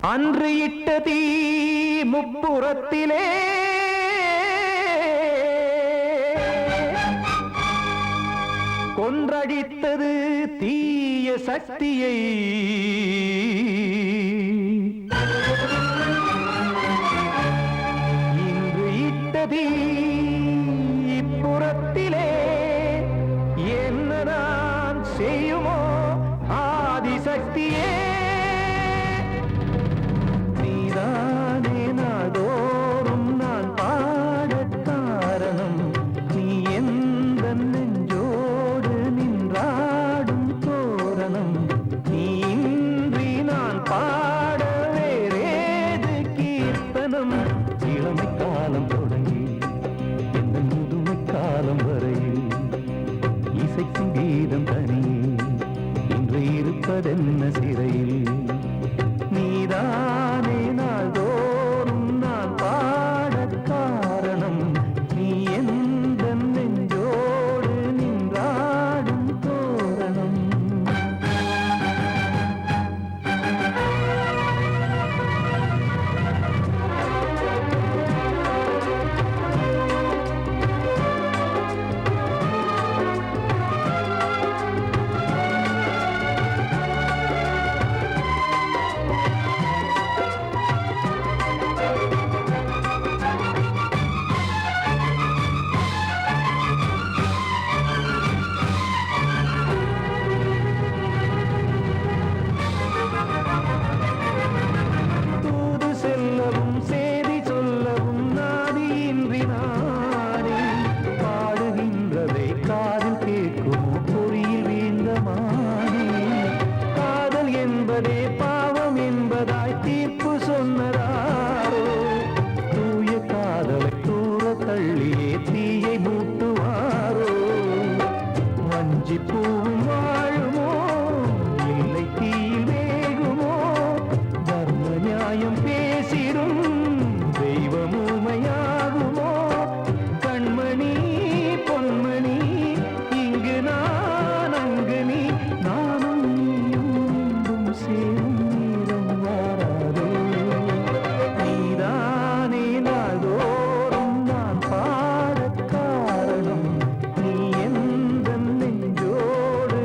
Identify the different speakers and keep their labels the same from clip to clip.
Speaker 1: அன்று இட்ட தீ முப்புறத்திலே கொன்றடித்தது தீய சக்தியை. இன்று இட்ட தீ இப்புறத்திலே என்ன நான் செய்யுமோ ஆதிசக்தியே. நீதானே நாடோறும் நான் பாடக் காரணம். நீ எந்த நெஞ்சோடு நின்றாடும் தோரணம். நீ இன்றி நான் பாட வேறேது கீர்த்தனம். இளமை காலம் தொடங்கி எந்த முதுமை காலம் வரையில் இசைக்கும் கீதம் தனியே இன்று இருப்பதென்ன சிறையில். நீதானே நாள்தோறும் நான் பாடக் காரணம். நீ எந்த நெஞ்சோடு நின்றாடும் தோரணம். பாவம் என்பதாய் தீர்ப்பு சொன்னதாரோ. தூய காதலை தூர தள்ளியே தீயை மூட்டுவாரோ. வஞ்சி பூவும் வாழுமோ இல்லை தீயில் வேகுமோ. தர்ம நியாயம் பேசிடும் தெய்வம் ஊமையாகுமோ. கண்மணி பொன்மணி இங்கு நான் அங்கு நீ. நானும் சேரும் நீரம் வாராதோ. நீதானே நாள்தோறும் நான் பாடக் காரணம். நீ எந்த நெஞ்சோடு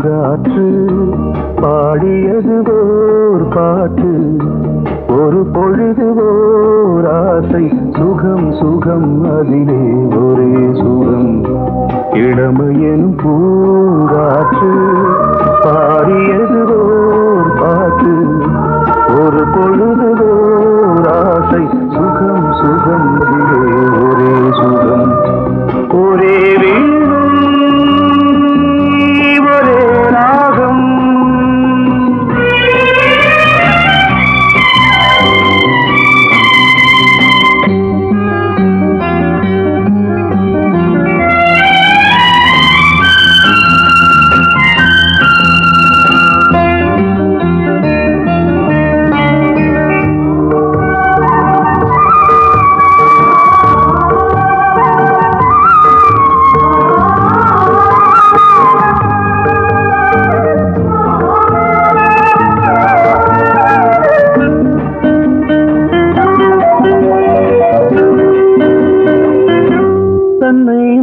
Speaker 1: பூங்காற்று பாடியது ஓர் பாட்டு ஒரு பொழுது ஓர் ஆசை சுகம் சுகம் அதிலே ஒரே சுகம் இளமையின் பூங்காற்று பாடியது ஓர் பாட்டு ஒரு பொழுது ஓர் ஆசை சுகம் சுகம் அதிலே ஒரே சுகம் ஒரே வீணை ஒரே ராகம்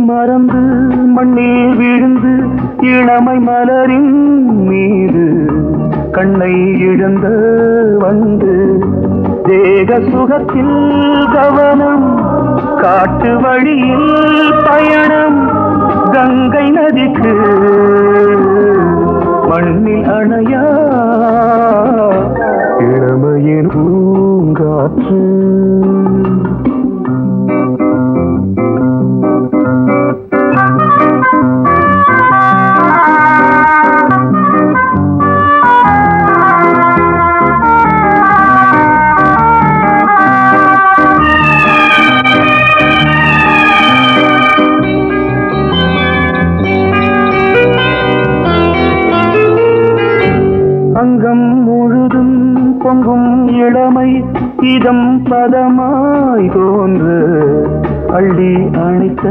Speaker 1: மறந்து மண்ணில் விழுந்து இளமை மலரின் மீது கண்ணை இழந்த வந்து தேக சுகத்தில் கவனம் காட்டு வழியில் பயணம் கங்கை நதிக்கு மண்ணில் அணையா இளமையின் பூங்காற்று அங்கம் முழுதும் பொங்கும் இளமை இதம் பதமாய் தோன்று அள்ளி அணைத்த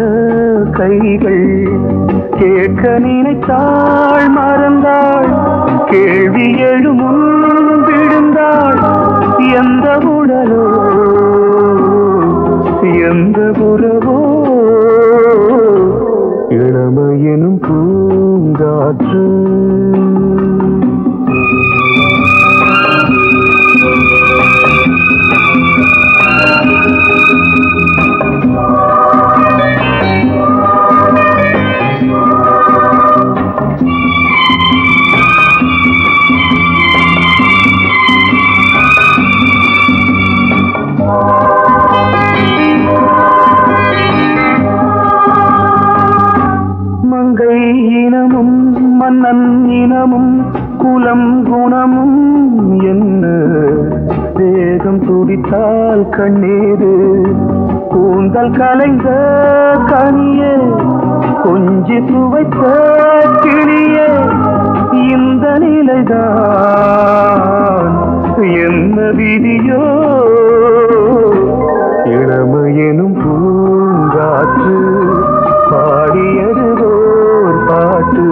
Speaker 1: கைகள் கேட்க நினைத்தாள் மறந்தாள் கேள்வி எழுமுன் விழுந்தாள் எந்த உடலோ எந்த உறவோ இளமையெனும் பூங்காற்று மங்கை இனமும் மன்னன் இனமும் குலம் குணமும் என்ன தேகம் துடித்தால் கண்ணீரு கூந்தல் கலைந்த கனியே கொஞ்சி துவைத்த கிளியே இந்த நிலைதான் என்ன விதியோ இளமையெனும் பூங்காற்று பாடியது ஓர் பாட்டு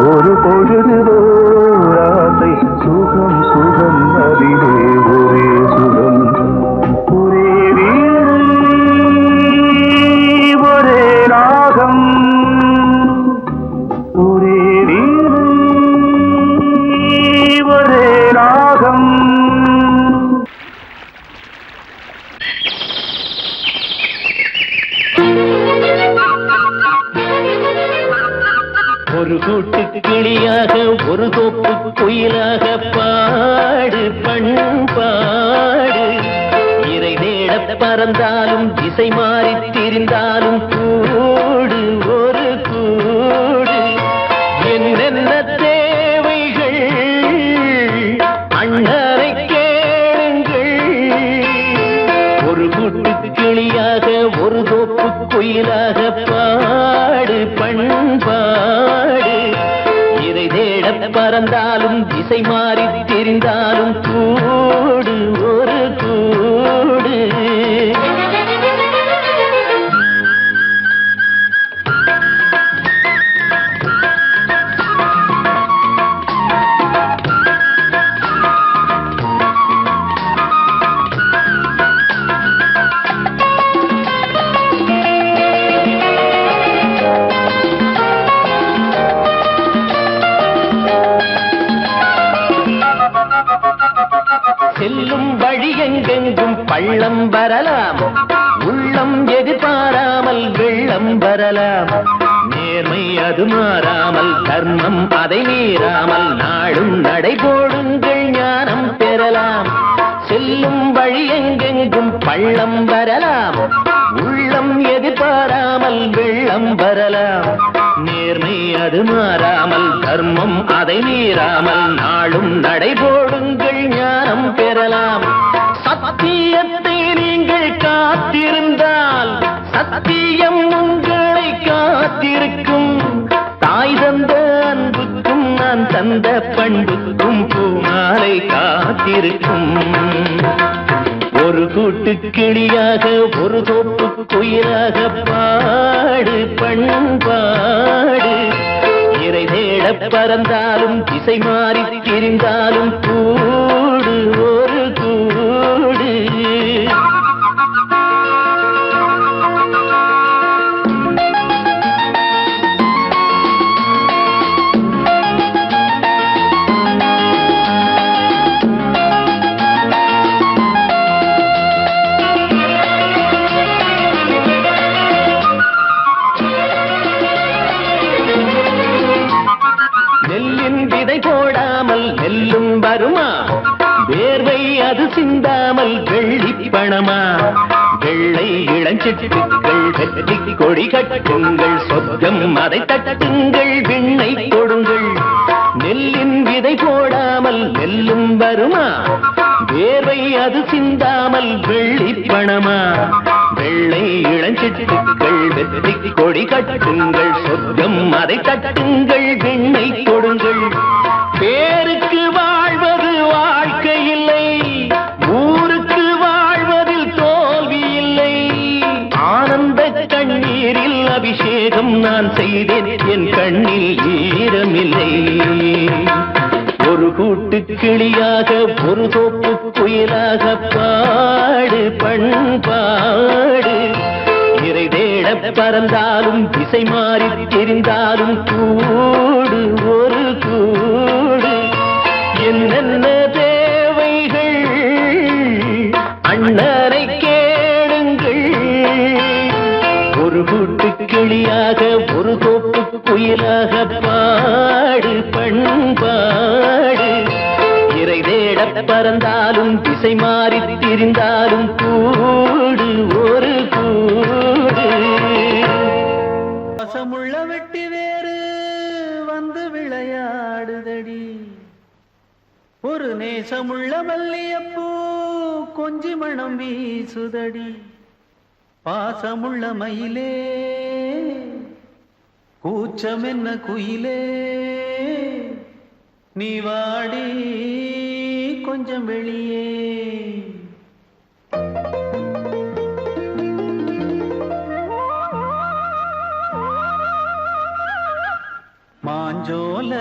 Speaker 1: ஒரு பொழுது ஓர் ஆசை சுகம் சுகம் அதிலே ஒரே சுகம் ஒரே வீணை ஒரே ராகம் ஒரே வீணை ஒரே ராகம்
Speaker 2: ஒரு கூட்டு கிளியாக ஒரு தோப்பு குயிலாக பாடு பண்பாடு இறை தேட பறந்தாலும் திசை மாறி திரிந்தாலும் கூடு ஒரு கூடு என்னென்ன தேவைகள் அண்ணரை கேளுங்கள் ஒரு கூட்டு கிளியாக ஒரு தோப்பு குயிலாக பாடு பண்பாடு இறை தேட பறந்தாலும் திசை மாறி தெரிந்தாலும் கூடு ஒரு கூடு செல்லும் வழி எங்கெங்கும் பள்ளம் வரலாம், உள்ளம் எதிர்பாராமல் வெள்ளம் வரலாம். நேர்மை அது மாறாமல், தர்மம் அதை மீறாமல், நாளும் நடைபோடுங்கள் ஞானம் பெறலாம். செல்லும் வழி எங்கெங்கும் பள்ளம் வரலாம், உள்ளம் எதிர்பாராமல் வெள்ளம் வரலாம். நேர்மை அது மாறாமல், தர்மம் அதை மீறாமல், நாளும் நடைபோடுங்கள் ஞானம் பெறலாம். சத்தியத்தை நீங்கள் காத்திருந்தால் சத்தியம் உங்களை காத்திருக்கும். தாய் தந்த அன்புக்கும் நான் தந்த பண்புக்கும் பூமாலை காத்திருக்கும். ஒரு கூட்டு கிளியாக ஒரு தோப்பு குயிலாக பாடு பண்பாடு. இறை தேட பறந்தாலும் திசை மாறி திரிந்தாலும் கூடு ஒரு கூடு. போடாமல் நெல்லும் வருமா, வேர்வை அது சிந்தாமல் வெள்ளி பணமா. வெள்ளை இளஞ்சிட்டுக்கள் வெற்றி கொடி கட்டுங்கள், சொர்க்கம் அதை தட்டுங்கள், விண்ணை கொடுங்கள். நெல்லின் விதை போடாமல் நெல்லும் வருமா, வேர்வை அது சிந்தாமல் வெள்ளி பணமா. வெள்ளை இளஞ்சிட்டுக்கள் வெற்றி கொடி கட்டுங்கள், சொர்க்கம் அதை தட்டுங்கள், விண்ணை கொடுங்கள். பேருக்கு வாழ்வது வாழ்க்கை இல்லை, ஊருக்கு வாழ்வதில் தோல்வி இல்லை. ஆனந்த கண்ணீரில் அபிஷேகம் நான் செய்தேன், என் கண்ணில் ஈரமில்லை. ஒரு கூட்டு கிளியாக ஒரு தோப்பு குயிலாக பாடு பண்பாடு. இறை தேட பறந்தாலும் திசை மாறி தெரிந்தாலும் கூடு ஒரு கூடு. என்னென்ன தேவைகள் அண்ணரை கேளுங்கள். ஒரு கூட்டு கிளியாக ஒரு தோப்பு குயிலாக பாடு பண்பாடு. இறை தேட பறந்தாலும் திசை மாறி திரிந்தாலும் கூடு ஒரு கூடு.
Speaker 3: வசமுள்ள வெட்டி வேறு வந்து விளையாடுதடி, ஒரு நேசமுள்ள மல்லியப்பூ கொஞ்சி மணம் வீசுதடி. பாசமுள்ள மயிலே கூச்சம் என்ன குயிலே, நீ வாடி கொஞ்சம் வெளியே. மாஞ்சோல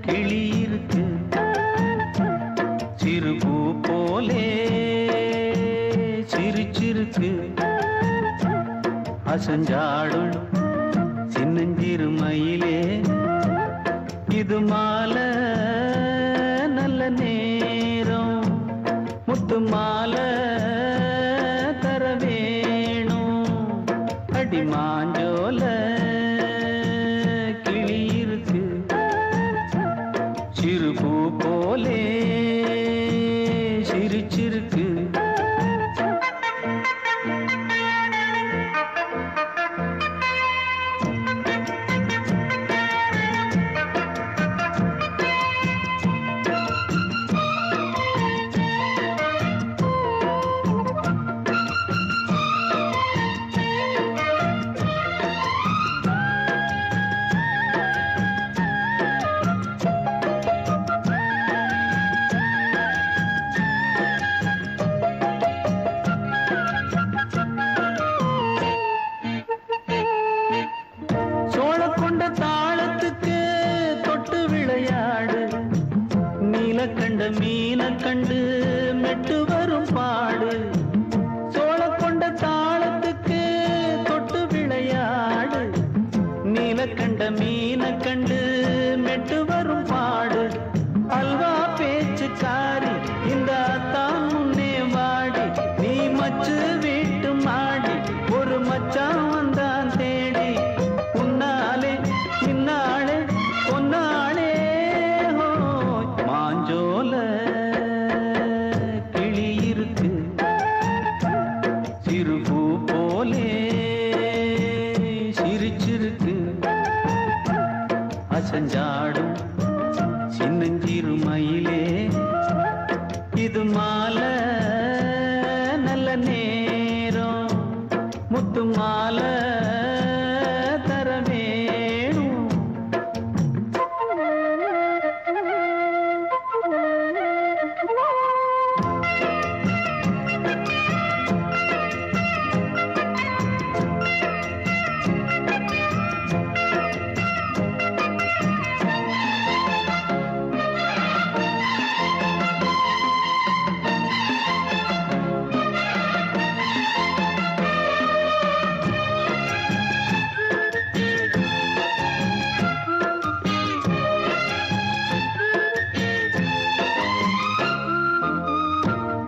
Speaker 3: கிளி இருக்கு, சிறுபூ போலே சிரிச்சிருக்கு. அசஞ்சாடும் சின்னஞ்சிறு மயிலே, இது மாலை நல்ல நேரம், முத்து மாலை தர வேணும். அடி மாஞ்சோல கிளி இருக்கு, சிறுபூ போலே சிரிச்சிருக்கு. கண்ட மீன கண்டு மெட்டு வரும் பாடு, சோழ கொண்ட தாளத்துக்கு தொட்டு விளையாடு. நீல கண்ட மீன கண்டு மெட்டு வரும் பாடு, அல்வா பேச்சுக்காரி பாடும் சின்னஞ்சிறு மயிலே இது மாலை நல்ல நேரம் முத்து மாலை தர வேணும்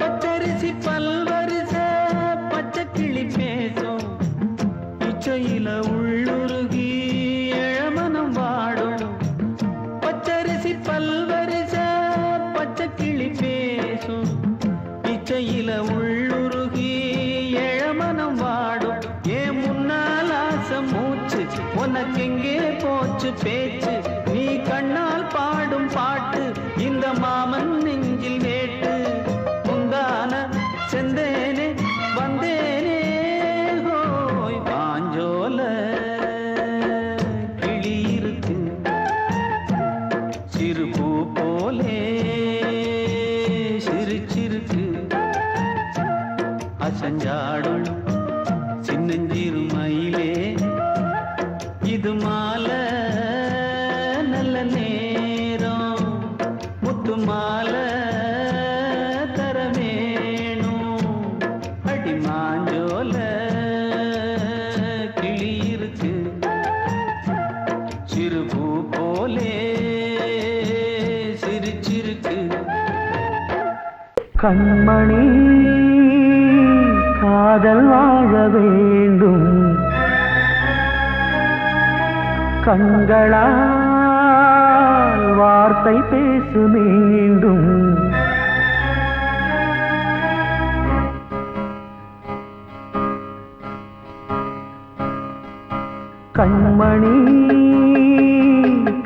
Speaker 3: பச்சரிசி பல்வரிச பச்சை கிளி பேசும் இச்சையில உள்ளுருகி இளமனம் வாடும் பச்சரிசி பல்வரிச பச்சை கிளி பேசும் இச்சையில உள்ளுருகி இளமனம் வாடும் ஏன் முன்னால் ஆசை மூச்சு உனக்கெங்கே போச்சு பேச்சு நீ கண்ணால் பாடும் பாட்டு இந்த மாமன் நெஞ்சில் வேட்டு முந்தான செந்தேனே வந்தேனே ஹோய் பாஞ்சோல கிளி இருக்கு சிறு பூ போலே சிரிச்சிருக்கு அசஞ்சாடும் சின்னஞ்சிறு மயிலே இது மாலை நல்ல நேரம் முத்து மாலை தர வேணும் அடி மாஞ்சோல கிளி இருக்கு சிறு பூ போலே சிரிச்சிருக்கு
Speaker 1: கண்மணி காதல் வாழ வேண்டும் கண்களால் வார்த்தை பேசு மீண்டும் கண்மணி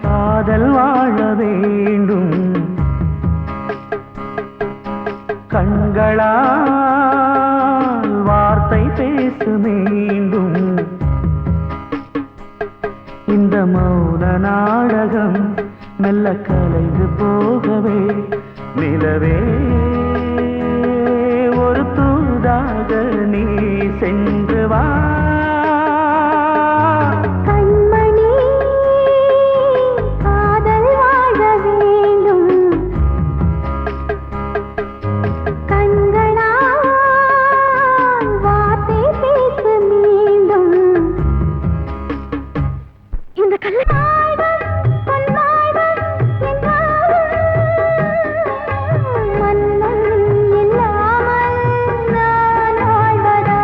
Speaker 1: காதல் வாழ வேண்டும் கண்களால் வார்த்தை பேசு மீண்டும் இந்த மௌன நாடகம் மெல்ல கலைந்து போகவே நிலவே ஒரு தூதாக நீ சென்று வா
Speaker 4: கண்மணி காதல் வாழ வேண்டும் கண்களால் வார்த்தை பேசு மீண்டும் இந்த கல்லாடம் பொன்னாடம் என்றாலும் மன்னன் இல்லாமல் நான் வாழ்வதா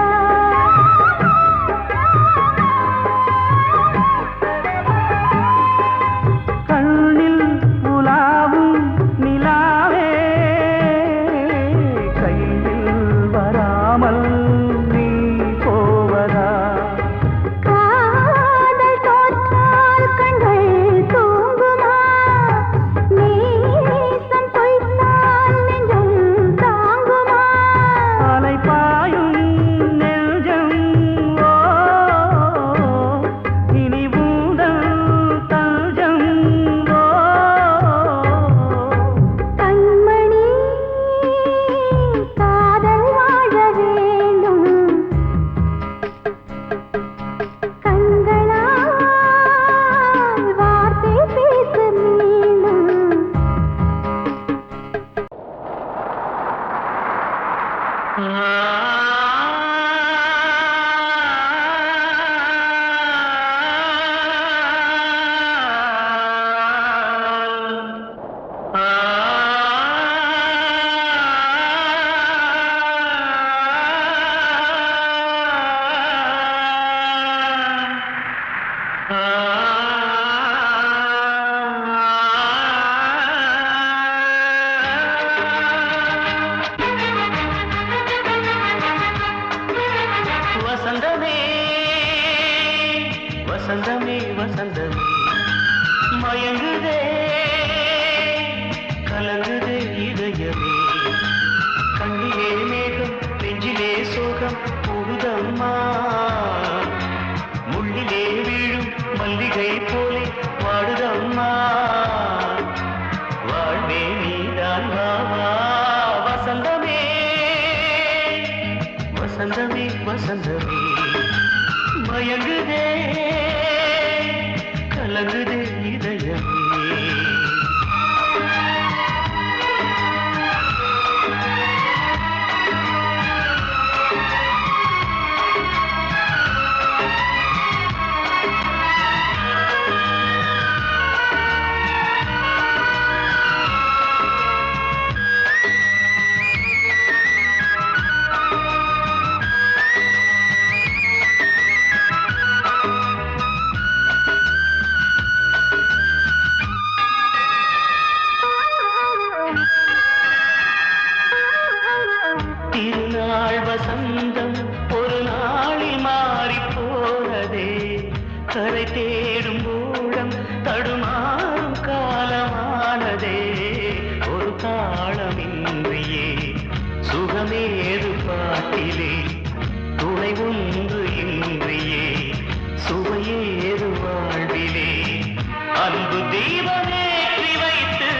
Speaker 1: தீபமேற்றி வைத்து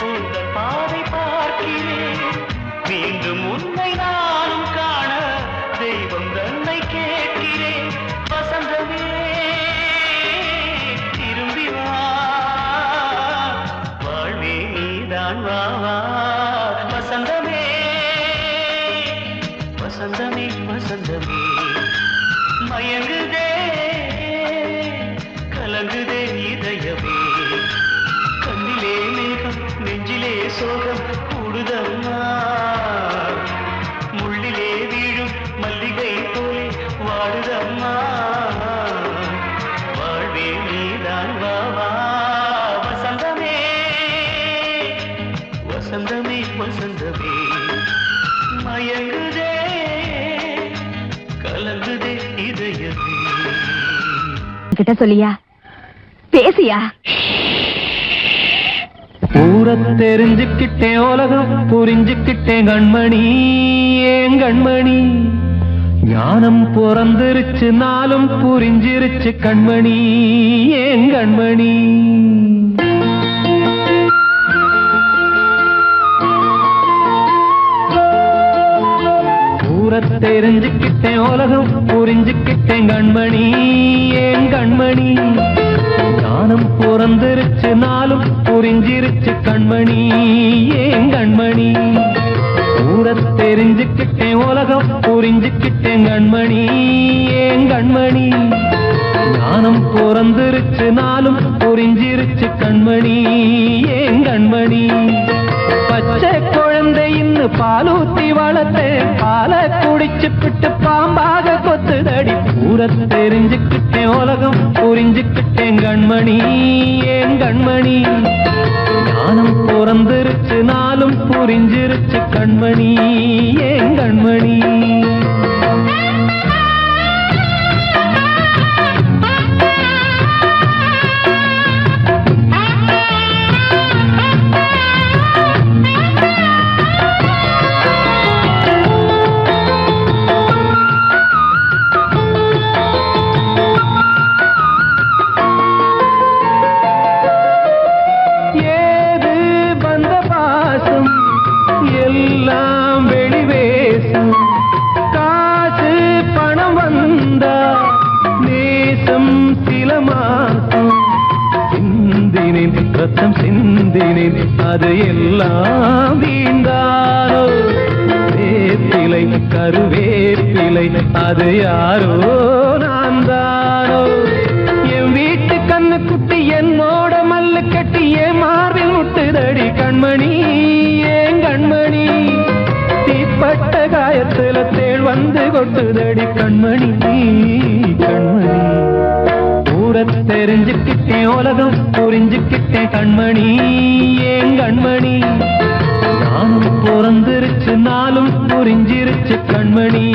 Speaker 1: உங்கள் பாதை பார்க்கிறேன். மீண்டும் உன்னை நானும் காண தெய்வம் தன்னை கேட்கிறேன். வசந்தமே திரும்பி வா, வாழ்வே நீதான் வா வா. வசந்தமே வசந்தமே வசந்தமே மயங்குதே கலங்குதே இதயமே. கண்ணிலே மேகம் நெஞ்சிலே சோகம் கூடுதம்மா. முள்ளிலே வீழும் மல்லிகை போலே வாடுதம்மா. வாழ்வே நீதான் வா வா. வசந்தமே வசந்தமே வசந்தமே மயங்குதே கலங்குதே இதயமே.
Speaker 4: கிட்ட சொல்லியா பேசியா?
Speaker 2: ஊரை தெரிஞ்சுக்கிட்டேன், உலகம் புரிஞ்சுக்கிட்டேன் கண்மணி, ஏன் கண்மணி. ஞானம் பிறந்திருச்சு, நாளும் புரிஞ்சிருச்சு கண்மணி, ஏன் கண்மணி. ஊரை தெரிஞ்சுக்கிட்டேன், உலகம் புரிஞ்சுக்கிட்டேன் கண்மணி, ஏன் கண்மணி. ஞானம் பிறந்திருச்சு, நாளும் புரிஞ்சிருச்சு கண்மணி, ஏன் கண்மணி. ஊரை தெரிஞ்சுக்கிட்டேன், உலகம் புரிஞ்சுக்கிட்டேன் கண்மணி, ஏன் கண்மணி. ஞானம் பிறந்திருச்சு, நாளும் புரிஞ்சிருச்சு கண்மணி, ஏன் கண்மணி. பச்சை குழந்தை இன்னும் பாலூத்தி வளர்த்தேன், பாலை குடிச்சு பிட்டு பாம்பாக கொத்துதடி. ஊரை தெரிஞ்சுக்கிட்டேன், உலகம் புரிஞ்சுக்கிட்டேன் கண்மணி, ஏன் கண்மணி. ஞானம் பிறந்திருச்சு, நாளும் புரிஞ்சிருச்சு கண்மணி, ஏன் கண்மணி. எல்லாம் வெளிவேசும், காசு பணம் வந்தா நேசம் சில மாசம். சிந்தினேன் ரத்தம் சிந்தினேன், அது எல்லாம் வீண்டாரோ. வேப்பிலை கருவேப்பிலை, அது யாரோ நான் தானோ. என் வீட்டு கண்ணு குட்டி என்னோட மல்லு கட்டி என் மார்பில் முட்டுதடி கண்மணி, ஏன் கண்மணி. தீப்பட்ட காயத்துல தேள் வந்து கொட்டுதடி கண்மணி, கண்மணி. ஊரை தெரிஞ்சுக்கிட்டேன், உலகம் புரிஞ்சுக்கிட்டேன் கண்மணி, ஏன் கண்மணி. நானும் பிறந்திருச்சு, நாளும் புரிஞ்சிருச்சு கண்மணி,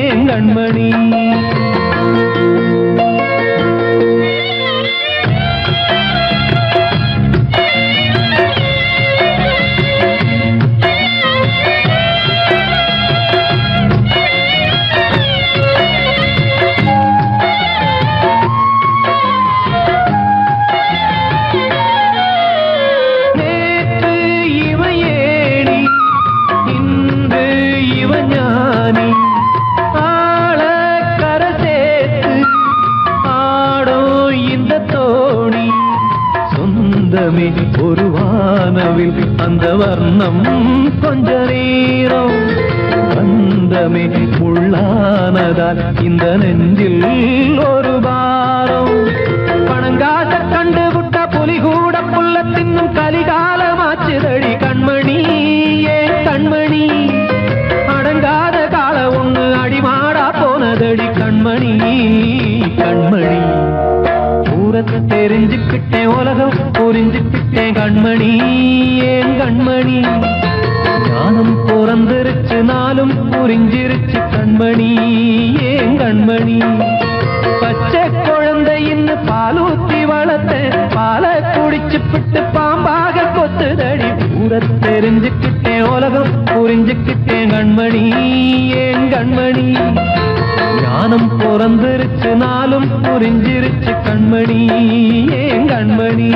Speaker 2: ஏன் கண்மணி. ஒரு வானவில் அந்த வர்ணம் கொஞ்ச நேரம் வந்தமே உள்ளானதால் இந்த நெஞ்சில் ஒரு பாரம். பணங்காச கண்டு விட்ட புலி கூட புல்ல தின்னும் கலிகாலமாச்சுதடி கண்மணி, ஏன் கண்மணி. அடங்காத கால ஒண்ணு அடிமாடா போனதடி கண்மணி, கண்மணி. ஊரை தெரிஞ்சுக்கிட்டேன், உலகம் புரிஞ்சுக்கிட்டேன் கண்மணி, ஏன் கண்மணி. ஞானம் பிறந்திருச்சு, நாளும் புரிஞ்சிருச்சு கண்மணி, ஏன் கண்மணி. பச்சை குழந்தை இன்னும் பாலூத்தி வளர்த்தேன், பாலை குடிச்சு பிட்டு பாம்பாக கொத்துதடி. ஊரை தெரிஞ்சுக்கிட்டேன், உலகம் புரிஞ்சுக்கிட்டேன் கண்மணி, ஏன் கண்மணி. ஞானம் பிறந்திருச்சு நாளும் புரிஞ்சிருச்சு கண்மணி ஏன் கண்மணி.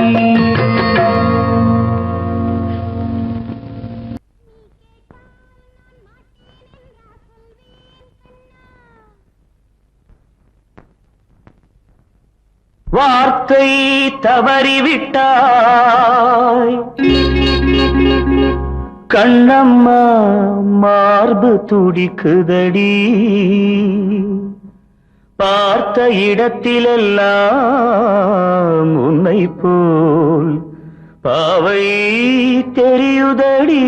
Speaker 1: வார்த்தை தவறிவிட்டாய் கண்ணம்மா மார்பு துடிக்குதடி பார்த்த இடத்திலெல்லாம் உன்னை போல் பாவை தெரியுதடி.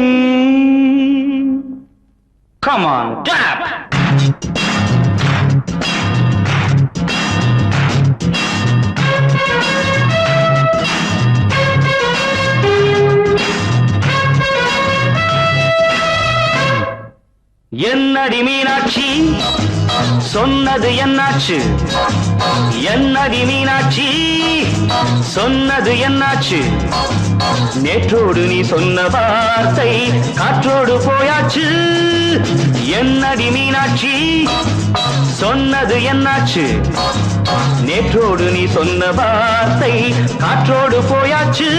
Speaker 1: Come on, clap! என்னடி மீனாட்சி சொன்னது என்னாச்சு, என்னடி மீனாட்சி சொன்னது என்னாச்சு, நேற்றோடு நீ சொன்ன வார்த்தை காற்றோடு போயாச்சு. என்னடி மீனாட்சி சொன்னது என்னாச்சு, நேற்றோடு நீ சொன்ன வார்த்தை காற்றோடு போயாச்சு.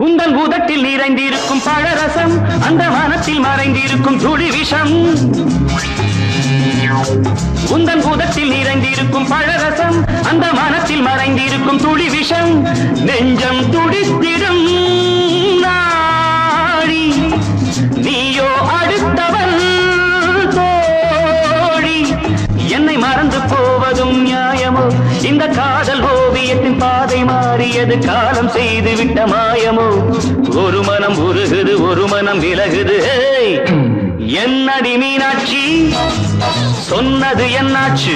Speaker 1: உந்தன் பூதத்தில் நிறைந்திருக்கும் பழரசம் அந்த வானத்தில் மறைந்திருக்கும் துளி விஷம். உந்தன் பூதத்தில் நிறைந்திருக்கும் பழரசம் அந்த வானத்தில் மறைந்திருக்கும் துளி விஷம். நெஞ்சம் துடித்திடும் நாடி நீயோ அடுத்தவன் தோழி. என்னை மறந்து போவதும் நியாயமோ, இந்த காதல் ஓவியத்தின் பாதை மாறியது காலம் செய்து விட்ட மாயமோ. ஒரு மனம் உருகுது ஒரு மனம் விலகுது. என்னடி மீனாட்சி சொன்னது என்னாச்சு,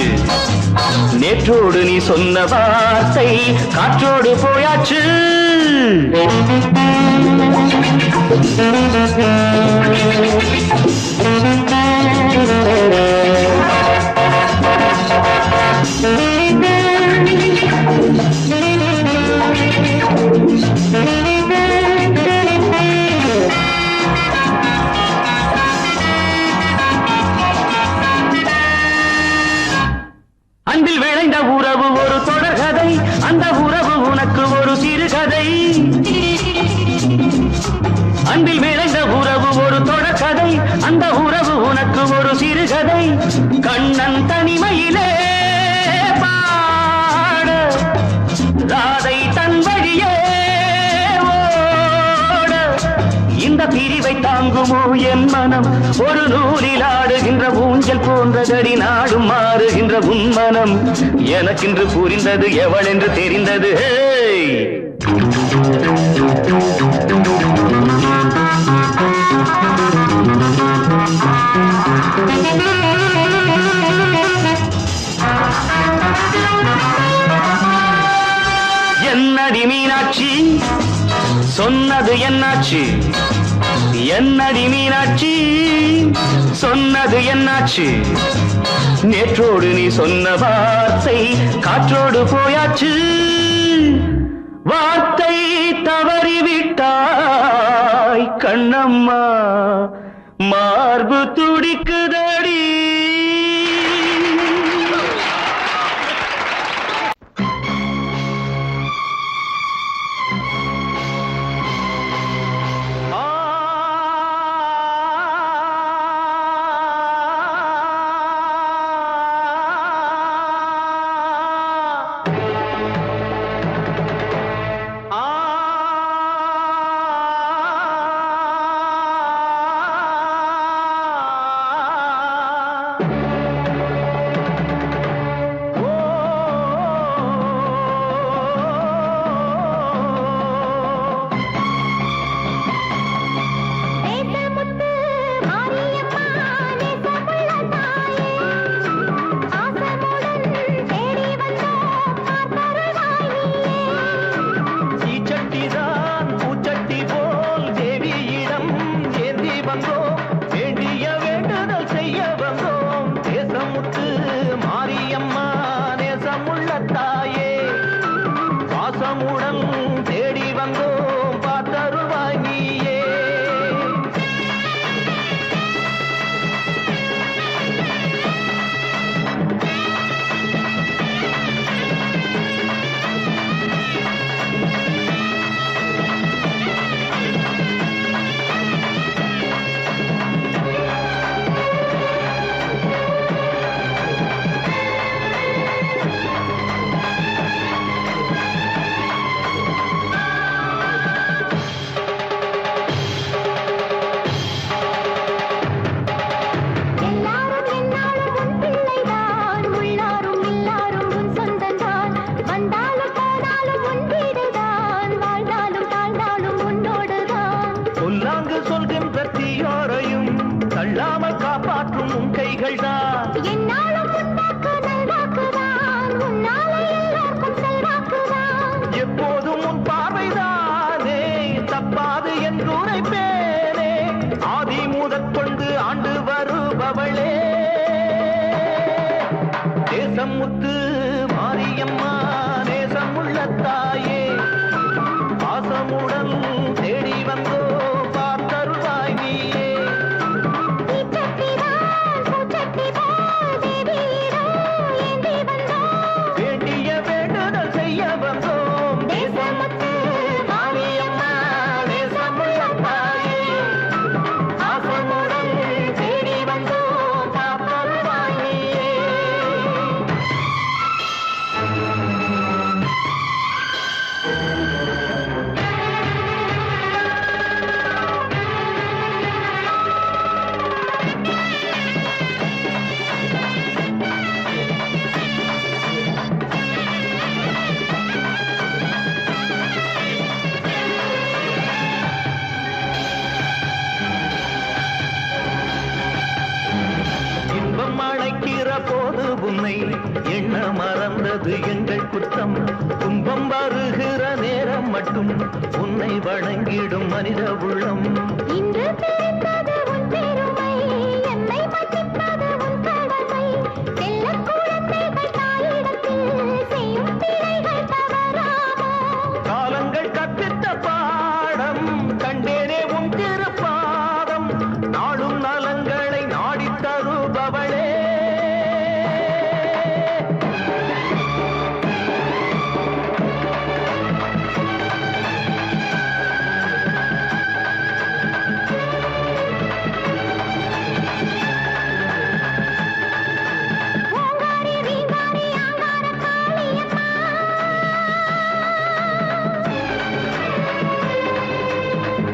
Speaker 1: நேற்றோடு நீ சொன்ன வார்த்தை காற்றோடு போயாச்சு. அன்பில் விளைந்த உறவு ஒரு தொடர்கதை, அந்த உறவு உனக்கு ஒரு சிறுகதை. அன்பில் விளைந்த உறவு ஒரு தொடர்கதை, அந்த உறவு உனக்கு ஒரு சிறுகதை. கண்ணன் தனிமையிலே பாட ராதை தன் வழியே ஓட. இந்த பிரிவை தாங்குமோ என் மனம், ஒரு நூலில் ஆடுகின்ற ஊஞ்சல் போன்றதடி நாடும் மாறுகின்ற உன்மனம். எனக்கென்று புரிந்தது எவள் என்று தெரிந்தது. என்னடி மீனாட்சி சொன்னது என்னாச்சு, என்னடி மீனாட்சி சொன்னது என்னாச்சு, நேற்றோடு நீ சொன்ன வார்த்தை காற்றோடு போயாச்சு. வார்த்தை தவறிவிட்டாய் கண்ணம்மா மார்பு துடிக்குதடி. சாக்கு சொல்கின்ற தீயோரையும் தள்ளாமல் காப்பாற்றும் உன் கைகள் தான். எப்போதும் உன் பார்வைதானே தப்பாது என்று உரைப்பேனே. ஆதி முதற்கொண்டு ஆண்டு வருபவளே தேசம் முத்து மாரியம்மா நேசம் உள்ள தாயே. பாசமுடன் தேடி வந்தோ பார்த்தருளாய் நீயே. வேண்டிய வேண்டுதல் செய்ய வந்தோம் தேசமுத்து மாரியம்மா நேசமுள்ள தாயே. பாசமுடன் தேடி வந்தோ பார்த்தருளாய் நீயே. இன்பம் அழைக்கிற போது உன்னை எண்ண மறந்தது எங்கள் குற்றம். துன்பம் வருகிற நேரம் மட்டும் உன்னை வணங்கிடும் மனித உள்ளம். காலங்கள் கற்பித்த பாடம் கண்டேனே உன் திருப்பாதம். நாடும் நலங்களை நாடித் தருபவளே.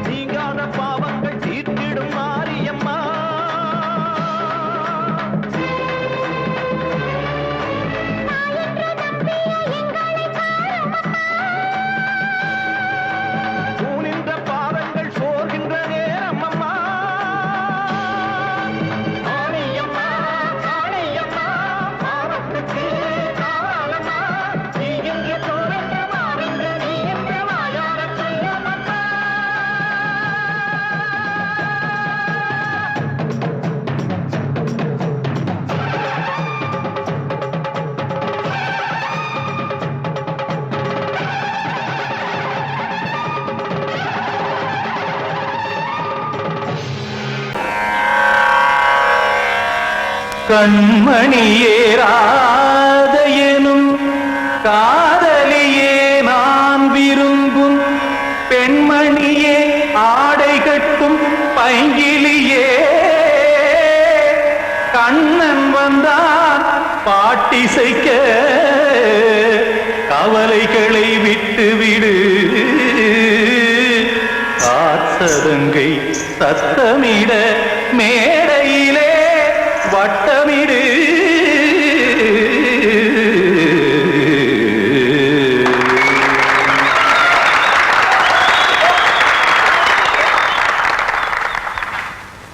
Speaker 1: நீங்காத பாவங்கள் தீர்த்திடும் மாரியம்மா. தூணின்ற பாதங்கள் சோர்கின்ற நேரம் அம்மா. மாரியம்மா மாரியம்மா பாவத்துக்கு காலம்மா. நீ என்று தோன்ற மாறின்ற நீ என்ற வாயார சொல்லமம்மா. கண்மணியேராத எனும் காதலியே நான் விரும்பும் பெண்மணியே ஆடை கட்டும் பைங்கிலியே. கண்ணன் வந்தான் பாட்டிசைக்க கவலைகளை விட்டுவிடு. காத்ததங்கை சத்தமிட மேடையிலே வட்டமிடு.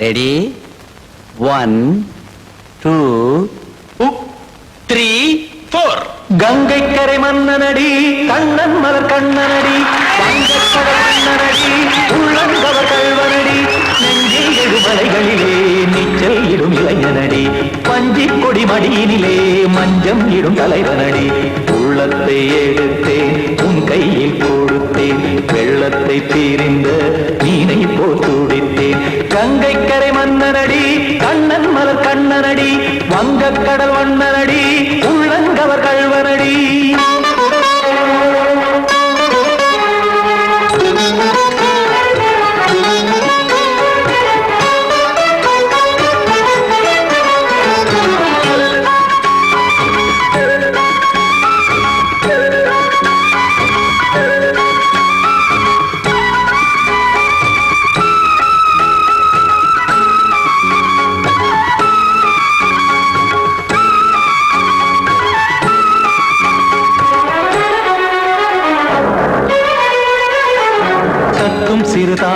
Speaker 3: ரெடி 1 2 3 4.
Speaker 1: கங்கை கரை மன்னனடி கண்ணன் மலர் கண்ணனடி. வங்கக்கடல் மன்னனடி உள்ளங்கவர் கல்வனடி. நெஞ்சில் எழுமலைகளிலே நீச்சல் இடும் இளைஞனடி. பஞ்சிக் கொடி மடியினிலே மஞ்சம் இடும் தலைவனடி. உள்ளத்தை எடுத்தேன் உன் கையில் கொடுத்தேன். வெள்ளத்தை தீரிந்த மீனை போல் துடித்தேன். கங்கை கரை மன்னனடி கண்ணன் மலர் கண்ணனடி. வங்கக்கடல் வண்ணனடி உள்ளங்கவர் கல்வனடி.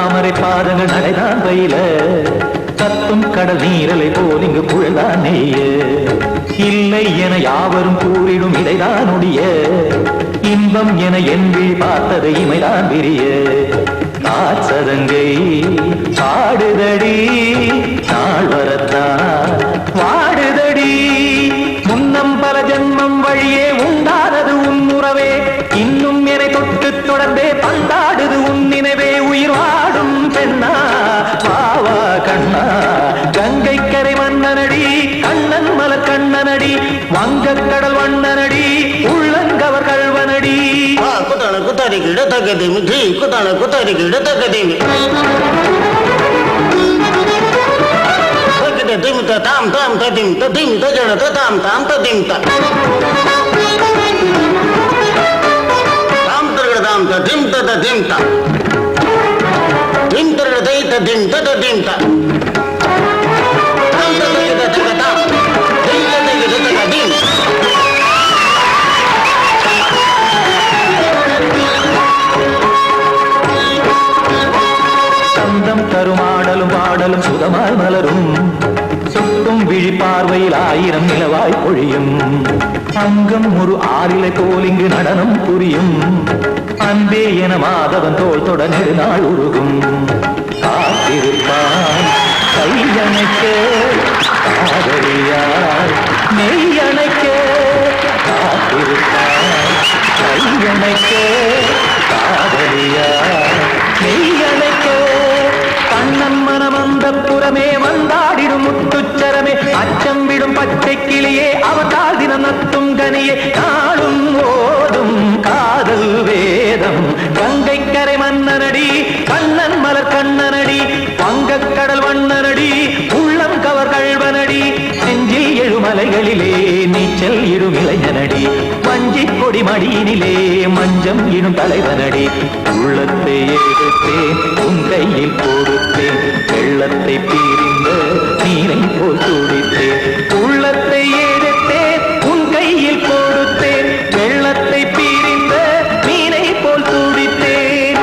Speaker 5: தாமரை பாதங்கள் நடைதான் பயில கத்தும் கடல் நீரலை போல் இங்கு புழதான் நெய்ய இல்லை என யாவரும் கூறிடும் இடைதான் உடைய இன்பம் என என்பி பார்த்தது இமைதான் விரிய காசதங்கை பாடுதடி நாள் வரத்தான் வாடுதடி முன்னம் பல ஜென்மம் வழியே உண்டானது உன் உறவே இன்னும் என்னை தொட்டு தொடர்ந்தே பந்தாடுது உன் நினைவே உயிர் வாடும் பெண்ணா வாவா கண்ணா கங்கை கரை மன்னனடி கண்ணன் மலர் கண்ணனடி வங்கக் கடல் வண்ணனடி உள்ளங்கவர் கல்வனடி
Speaker 6: குத்தான குத்தாரி கிட தக்கதிமி ஜி குத்தான குத்தாரி கிட தக்கதிமி திம் தாம் தாம் ததிம் ததிம் தஜன தாம் தாம் ததிம் தாம் தரகட தாம் ததிம் ததிம் தாம் திம் தரகட தை ததிம் ததிம் தாம் தாம் தரகட தகதாம் திம் தரகட தகதிம்
Speaker 5: சந்தம் தருமாடலும் பாடலும் சுதமாய் மலரும் சுட்டும் விழி பார்வையில் ஆயிரம் நிலவாய் பொழியும் அங்கம் ஒரு ஆறிலை போல் இங்கு நடனம் புரியும் அன்பே என மாதவன் தோள் தொட நெடுநாள் உருகும் காத்திருப்பான் கையணைக்க காதலியார் மெய்யணைக்க காத்திருப்பான் கையணைக்க காதலியார் மெய்யணைக்க கண்ணன் மனம் அந்த புறமே வந்தாடிடும் முத்துச்சரமே அச்சம் விடும் பச்சை கிளியே அவதால் தினம் நத்தும் கனியே நாளும் ஓதும் காதல் வேதம் கங்கை கரை மன்னனடி கண்ணன் மலர் கண்ணனடி வங்கக் கடல் வண்ணனடி உள்ளம் கவர் கல்வனடி நெஞ்சில் எழுமலைகளிலே நீச்சல் இடும் இளைஞனடி வஞ்சி கொடி மடியினிலே மஞ்சம் இடும் தலைவனடி உள்ளத்தை எடுத்தேன் உன் கையில் கொடுத்தேன் வெள்ளத்தை பிரிந்த நீரை போல் துடித்தேன் உள்ளத்தை எடுத்தேன் உன் கையில் கொடுத்தேன் வெள்ளத்தை பிரிந்த நீரை போல் துடித்தேன்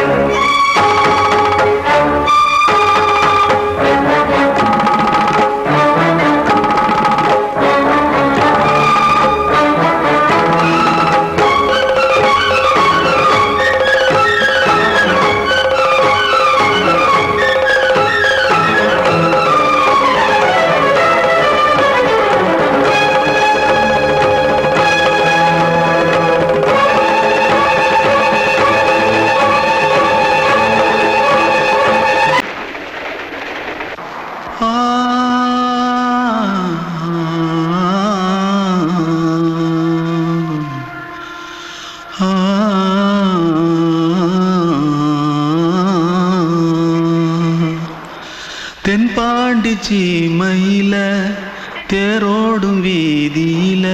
Speaker 7: தென்பாண்டி சீமையில தேரோடும் வீதியில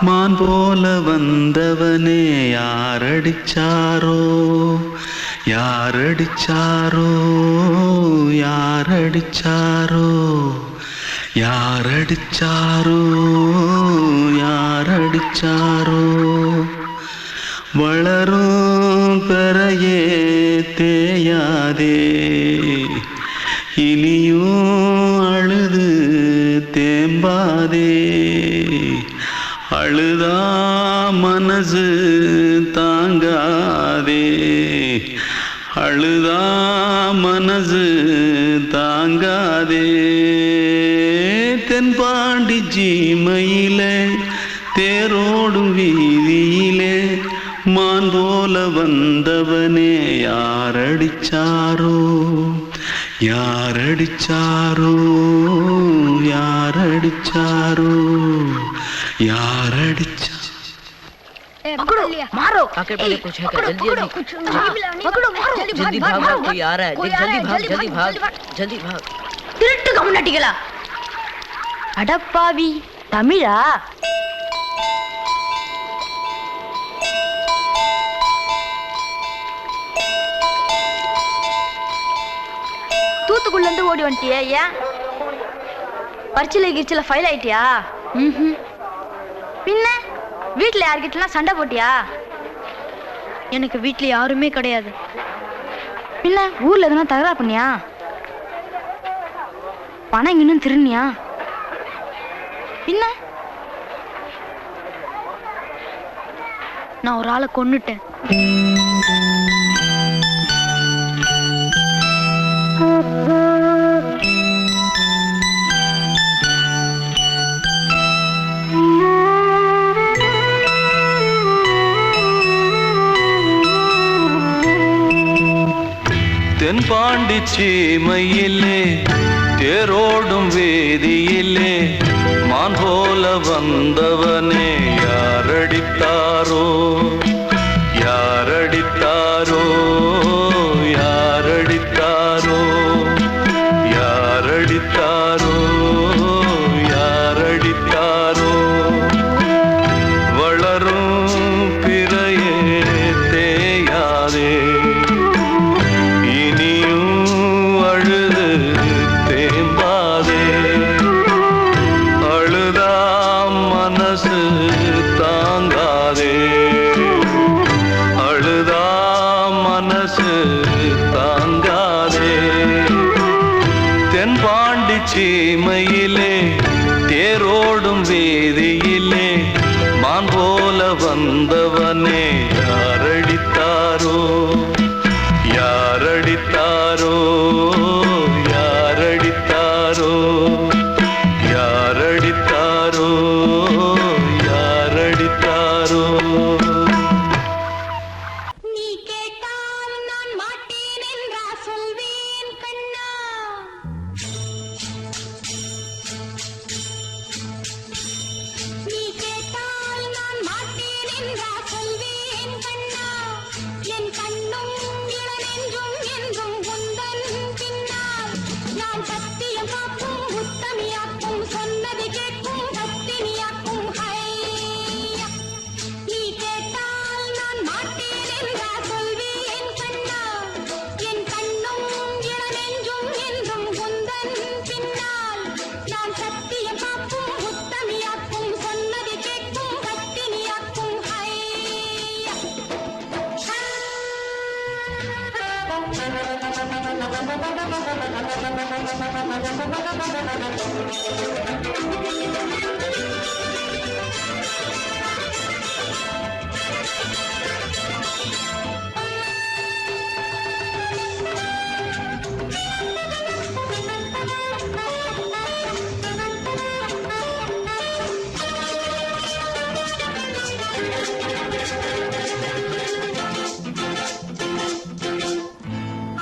Speaker 7: மான் போல வந்தவனே யாரடிச்சாரோ யாரடிச்சாரோ யாரடிச்சாரோ யாரடிச்சாரோ யாரடிச்சாரோ வளரும் பெறையே தேயாதே இனியும் அழுது தேம்பாதே அழுதா மனசு தாங்காதே அழுதா மனசு தாங்காதே தென்பாண்டி சீமையிலே தேரோடும் வீதியிலே மான் போல வந்தவனே யாரடிச்சாரோ யாரடிச்சாரோ யாரடிச்சாரோ யாரடிச்சா
Speaker 4: पकड़ो मारो
Speaker 8: आके पहले कुछ है क्या जल्दी जल्दी
Speaker 4: पकड़ो मारो
Speaker 8: जल्दी भाग भाग कोई आ रहा है जल्दी भाग जल्दी भाग
Speaker 4: திருட்டு கம்முனட்டிகளா அடப்பாவி தமிழா தூத்துக்குள்ள இருந்து ஓடி வந்துட்டியா ஏன் பரிச்சையில கிரிச்சில ஃபைல் ஆயிட்டியா பின்ன வீட்டுல யார்கிட்டலாம் சண்டை போட்டியா எனக்கு வீட்டுல யாருமே கிடையாது பின்ன ஊர்ல எதுனா தகராறு பண்ணியா? பணம் இன்னும் திருநியா? பின்ன நான் ஒரு ஆளை கொன்னுட்டேன்.
Speaker 7: தென்பாண்டி சீமையிலே தேரோடும் வேதியிலே மான் போல வந்தவனே யாரடித்தாரோ யாரடித்தாரோ யாரடித்தாரோ யாரடித்தாரோ யாரடித்தாரோ வளரும் பிறையே தேயாதே தாங்காதே அழுதா மனசு தாங்காதே தென்பாண்டி சீமையிலே தேரோடும் வேதியிலே மான் போல வந்தவனே யாரடித்தாரோ யாரடித்தாரோ யாரடித்தாரோ யாரடித்தாரோ யாரடித்தாரோ
Speaker 9: நீ கேட்டால் நான் மாட்டேன் என்றா சொல்வேன் கண்ணா நீ கேட்டால் நான் மாட்டேன் என்றா சொல்வேன் கண்ணா என் கண்ணும் இளநெஞ்சும் என்றும் உந்தன் பின்னால் நான் சத்தியம் காக்கும் உத்தமியாக்கும் சொன்னது கேட்கும் பத்தினியாக்கும் ஹையா நீ கேட்டால் நான் மாட்டேன் என்றா சொல்வேன் கண்ணா என் கண்ணும் இளநெஞ்சும் என்றும் உந்தன் பின்னால் நான் சத்தியம் காக்கும் உத்தமியாக்கும் சொன்னது கேட்கும் பத்தினியாக்கும் ஹையா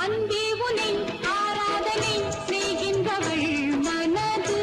Speaker 9: அன்பே உனை ஆராதனை செய்கின்றவள் மனது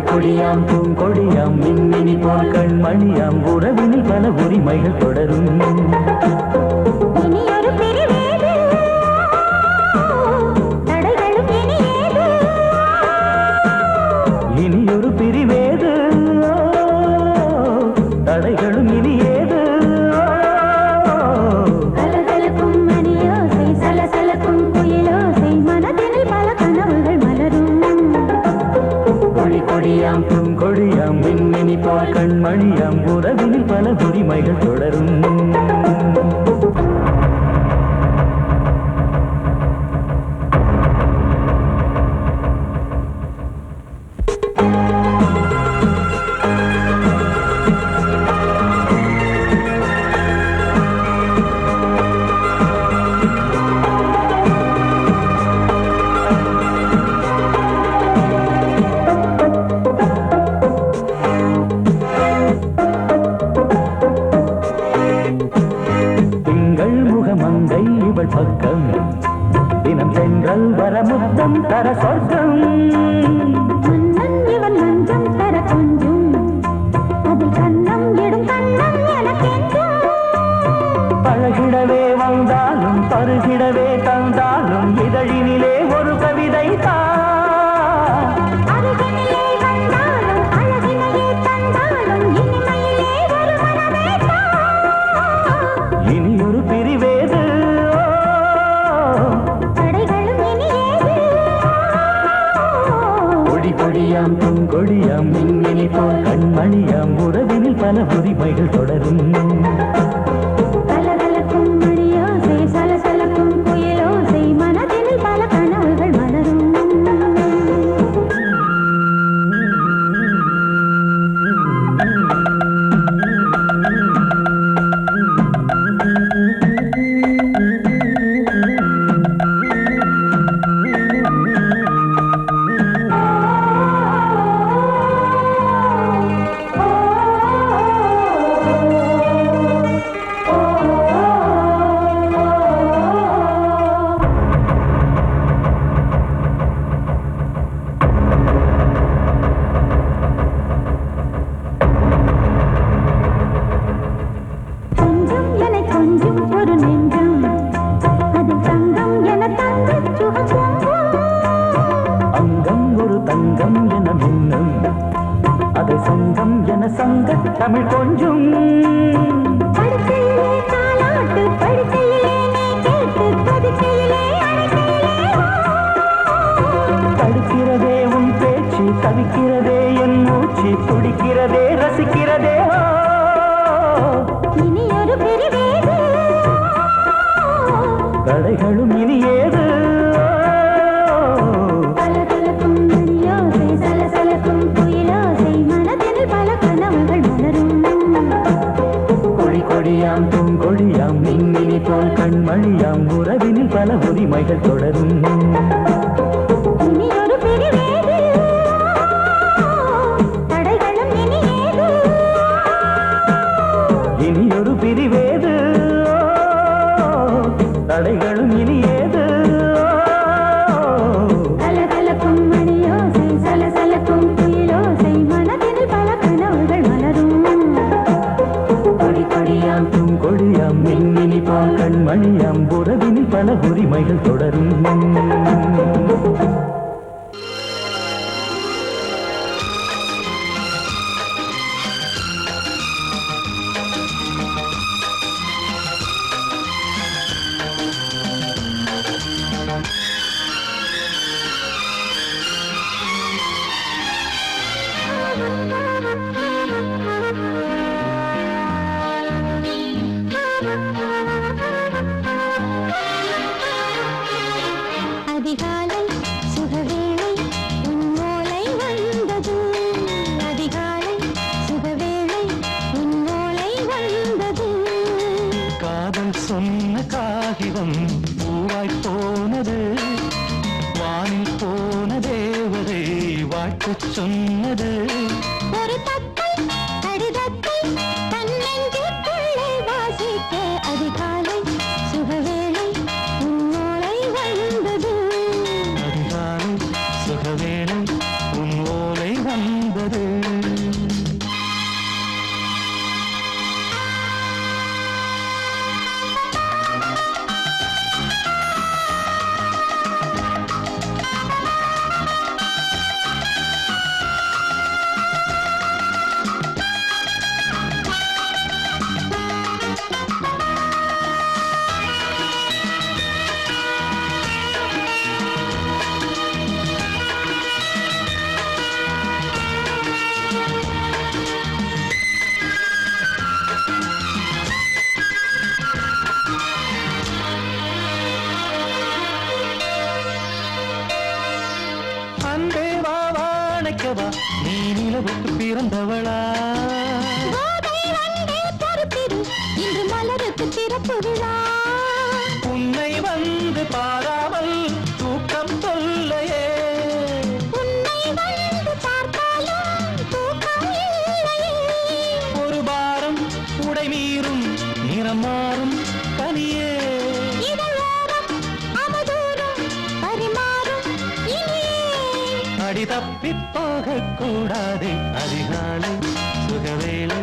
Speaker 5: கொடியாம் பூங்கொடியாம் மின்மினி போல் கண்மணியாம் உறவினில் பல உரிமைகள் தொடரும்.
Speaker 9: இனியொரு பிரிவேது தடைகளும் இனியேது.
Speaker 5: இனியொரு பிரிவேது தடைகளும் இனியேது.
Speaker 9: கலகலக்கும் மணியோசை சலசலக்கும் குயிலோசை மனதினில் பல கனவுகள் மலரும்.
Speaker 5: கொடியாம் பூங்கொடியாம் மின்மினி போல் கண்மணியாம் உறவினில் பல உரிமைகள் தொடரும். மங்கை இவள் பக்கம் தினம் சென்றல் வர முத்தம் தர சொர்க்கம்.
Speaker 9: மன்னன் இவன் மஞ்சம் தர கொஞ்சம் அதில் கண்ணம் இடும் கண்ணம் எனக்கென்றும்.
Speaker 5: பழகிடவே வந்தாலும் பருகிடவே தந்தாலும் இதழினிலே ஒரு கவிதை தான்.
Speaker 9: அருகினிலே வந்தாலும் அழகினையே தந்தாலும் இனிமையிலே ஒரு மனமே தான்.
Speaker 5: இனியொரு பிரிவேது
Speaker 9: தடைகளும் இனியேது.
Speaker 5: கொடி கொடியாம் பூங்கொடியாம் மின்மினி போல் கண்மணியாம் உறவினில் பல உரிமைகள் தொடரும்.
Speaker 9: கலகலக்கும் மணியோசை சலசலக்கும் குயிலோசை மனதினில் பல கனவுகள் மலரும். கொஞ்சம் என கொஞ்சம் ஒரு நெஞ்சம் அதில் தங்கம் என தங்க சுகம்.
Speaker 5: அங்கம் ஒரு தங்கம் என மின்னும் அதை சங்கம் என சங்க தமிழ் கொஞ்சம்.
Speaker 9: படுக்கையிலே தாலாட்டு படுக்கையிலே நீ கேட்டு படுக்கையிலே அழைக்கையிலே
Speaker 5: தடுக்கிறதே உன் பேச்சு தவிக்கிறதே என் மூச்சு துடிக்கிறதே ரசிக்கிறதே.
Speaker 9: இனியொரு பிரிவேது
Speaker 5: கடைகளும் இனியேது.
Speaker 9: கலகலக்கும் மணியோசை சலசலக்கும் குயிலோசை மனதினில் பல கனவுகள் மலரும்.
Speaker 5: கொடி கொடியாம் பூங்கொடியாம் மின்மினி போல் கண்மணியாம் உறவினில் பல உரிமைகள் தொடரும்.
Speaker 9: இனியொரு பிரிவேது தடைகளும் இனியேது.
Speaker 5: இனியொரு பிரிவேது தடைகளும் இனியேது.
Speaker 9: கலகலக்கும் மணியோசை சலசலக்கும் குயிலோசை மனதினில் பல கனவுகள் மலரும்.
Speaker 5: கொடி கொடியாம் பூங்கொடியாம் மின்மினி போல் கண்மணியாம் உறவினில் பல உரிமைகள் தொடரும். சொன்னது
Speaker 9: ஒரு தத்தை கடிதத்தை தன்னெஞ்சுக்குள்ளே வாசிக்க அதிகாலை சுகவேளை உன்னோளை வந்தது.
Speaker 5: அதிகாலை சுகவேளை உன் ஓலை வந்தது. அன்பே வா வாழைக்கவா நீ நிலவுக்கு பிறந்தவளா?
Speaker 9: கோதை வந்தே பொறுப்பிரு இன்று மலருக்கு திறப்பு விழா.
Speaker 5: உன்னை வந்து பாராமல் தூக்கம் சொல்லையே.
Speaker 9: உன்னை வந்து பார்த்தாலும் தூக்கம் இல்லையே.
Speaker 5: ஒரு பாரம் உடை மீறும் நிறம் மாறும் கனியே.
Speaker 9: இதழோரம் அவதூறும் பரிமாறும் இனியே.
Speaker 5: அடி தப்பி போகக் கூடாதே. அதிகாலை சுகவேளை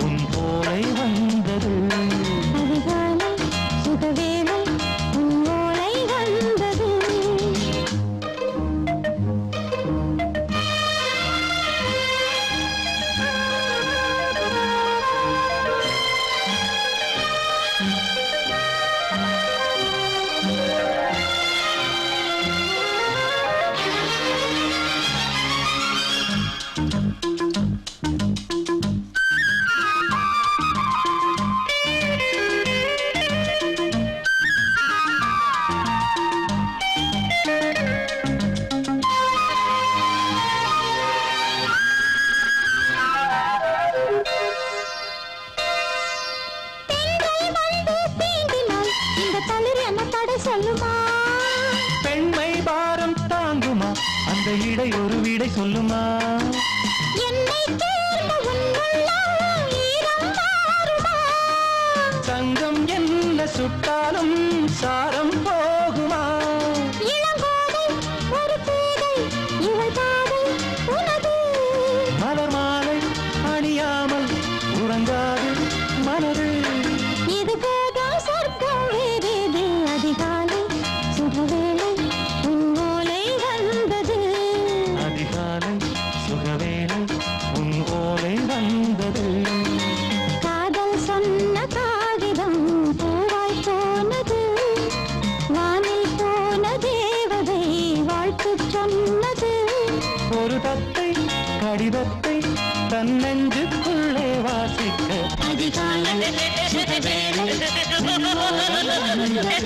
Speaker 5: உன் போலை வந்தது.
Speaker 9: அதிகாலை சுகவேளை உன்னோளை வந்தது. சொல்லுமா
Speaker 5: பெண்மை பாரம் தாங்குமா? அந்த இடை ஒரு விடை சொல்லுமா?
Speaker 9: என்னை தேர்ந்த உன்னுள்ளம் ஈரம் மாறுமா?
Speaker 5: சங்கம் என்ன சுட்டாலும் சாரம் போகுமா?
Speaker 9: இளங்கோதை ஒரு பேதை இவள் பாதை உனது.
Speaker 5: மலர் மாலை அணியாமல் உறங்காது மனது.
Speaker 9: இது போதும் சொர்க்கம் வேறேது. அதிகாலை சுகவேளை உன்னோலை வந்தது.
Speaker 5: அதிகாலை சுகவேளை உன் ஓலை வந்தது.
Speaker 9: காதல் சொன்ன காகிதம் பூவாய் போனது. வானில் போன தேவதை வாழ்த்து சொன்னது.
Speaker 5: ஒரு தத்தை கடிதத்தை தன்னெஞ்சுக்குள்ளே வாசிக்க
Speaker 9: அதிகாலை சுகவேளை உன்னோலை வந்தது.